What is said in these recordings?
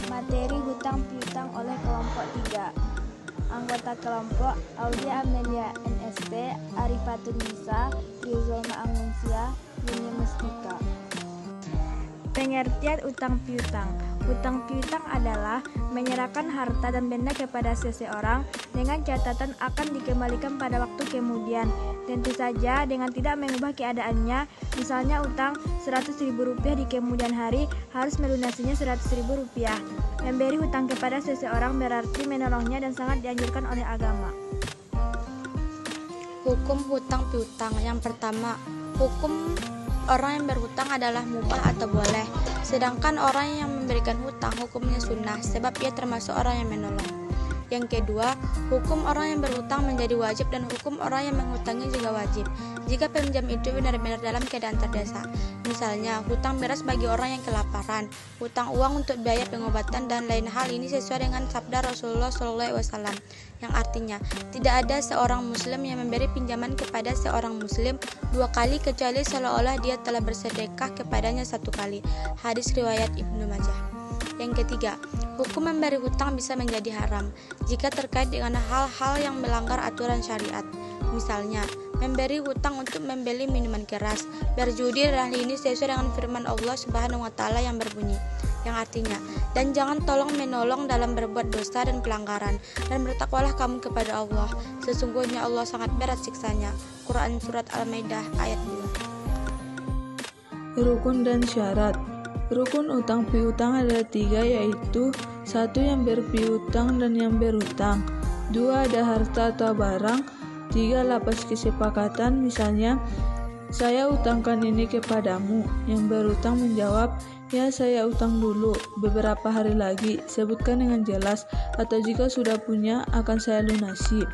Materi hutang piutang oleh kelompok 3. Anggota kelompok Aulia Amelia NST, Arifatun Nisa, Rizoma Angunsia, Yuni Mustika. Pengertian utang piutang. Utang piutang adalah menyerahkan harta dan benda kepada seseorang dengan catatan akan dikembalikan pada waktu kemudian. Tentu saja dengan tidak mengubah keadaannya. Misalnya utang Rp100.000 di kemudian hari harus melunasinya Rp100.000. Memberi hutang kepada seseorang berarti menolongnya dan sangat dianjurkan oleh agama. Hukum hutang piutang. Yang pertama, hukum orang yang berhutang adalah mubah atau boleh, sedangkan orang yang memberikan hutang hukumnya sunnah, sebab ia termasuk orang yang menolong. Yang kedua, hukum orang yang berhutang menjadi wajib dan hukum orang yang menghutangi juga wajib jika peminjam itu benar-benar dalam keadaan terdesak. Misalnya, hutang beras bagi orang yang kelaparan, hutang uang untuk biaya pengobatan, dan lain hal ini sesuai dengan sabda Rasulullah SAW yang artinya, tidak ada seorang muslim yang memberi pinjaman kepada seorang muslim 2 kali kecuali seolah-olah dia telah bersedekah kepadanya 1 kali. Hadis riwayat Ibnu Majah. Yang ketiga, hukum memberi hutang bisa menjadi haram jika terkait dengan hal-hal yang melanggar aturan syariat. Misalnya, memberi hutang untuk membeli minuman keras, berjudi, dan ini sesuai dengan firman Allah Subhanahu wa taala yang berbunyi, yang artinya, dan jangan tolong menolong dalam berbuat dosa dan pelanggaran, dan bertakwalah kamu kepada Allah, sesungguhnya Allah sangat berat siksanya. Quran Surat Al-Maidah ayat 2. Rukun dan syarat. Rukun utang piutang ada 3, yaitu 1. Yang berpiutang dan yang berhutang, 2. Ada harta atau barang, 3. Lapas kesepakatan, misalnya, saya utangkan ini kepadamu. Yang berhutang menjawab, ya saya utang dulu, beberapa hari lagi, sebutkan dengan jelas, atau jika sudah punya akan saya lunasi.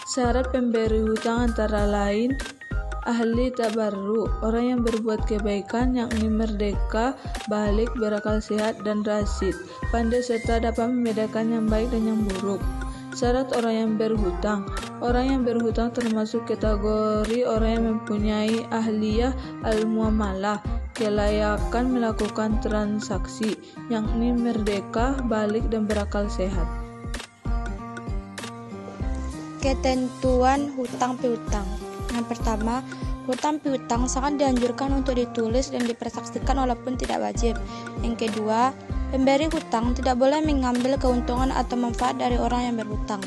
Syarat pemberi hutang antara lain ahli tabarru, orang yang berbuat kebaikan, yakni merdeka, balik, berakal sehat, dan rasyid, pandai serta dapat membedakan yang baik dan yang buruk. Syarat orang yang berhutang. Orang yang berhutang termasuk kategori orang yang mempunyai ahliyah al-muamalah, kelayakan melakukan transaksi, yakni merdeka, balik, dan berakal sehat. Ketentuan hutang piutang. Yang pertama, hutang piutang sangat dianjurkan untuk ditulis dan dipersaksikan walaupun tidak wajib. Yang kedua, pemberi hutang tidak boleh mengambil keuntungan atau manfaat dari orang yang berhutang.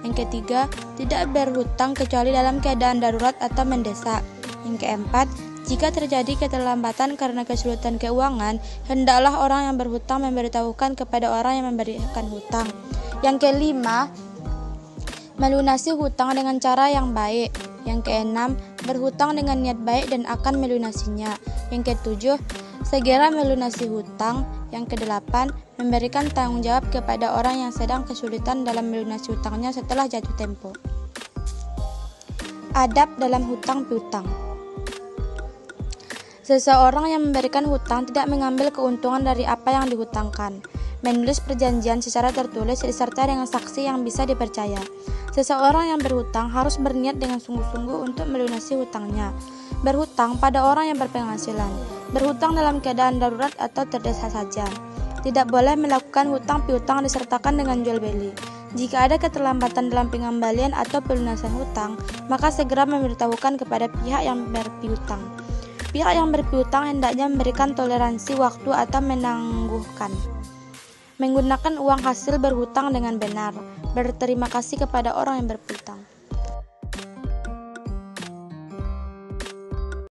Yang ketiga, tidak berhutang kecuali dalam keadaan darurat atau mendesak. Yang keempat, jika terjadi keterlambatan karena kesulitan keuangan, hendaklah orang yang berhutang memberitahukan kepada orang yang memberikan hutang. Yang kelima, melunasi hutang dengan cara yang baik. Yang keenam, berhutang dengan niat baik dan akan melunasinya. Yang ketujuh, segera melunasi hutang. Yang kedelapan, memberikan tanggung jawab kepada orang yang sedang kesulitan dalam melunasi hutangnya setelah jatuh tempo. Adab dalam hutang piutang. Seseorang yang memberikan hutang tidak mengambil keuntungan dari apa yang dihutangkan. Menulis perjanjian secara tertulis disertai dengan saksi yang bisa dipercaya. Seseorang yang berhutang harus berniat dengan sungguh-sungguh untuk melunasi hutangnya. Berhutang pada orang yang berpenghasilan. Berhutang dalam keadaan darurat atau terdesak saja. Tidak boleh melakukan hutang piutang disertakan dengan jual beli. Jika ada keterlambatan dalam pengembalian atau pelunasan hutang, maka segera memberitahukan kepada pihak yang berpiutang. Pihak yang berpiutang hendaknya memberikan toleransi waktu atau menangguhkan. Menggunakan uang hasil berhutang dengan benar. Berterima kasih kepada orang yang berpiutang.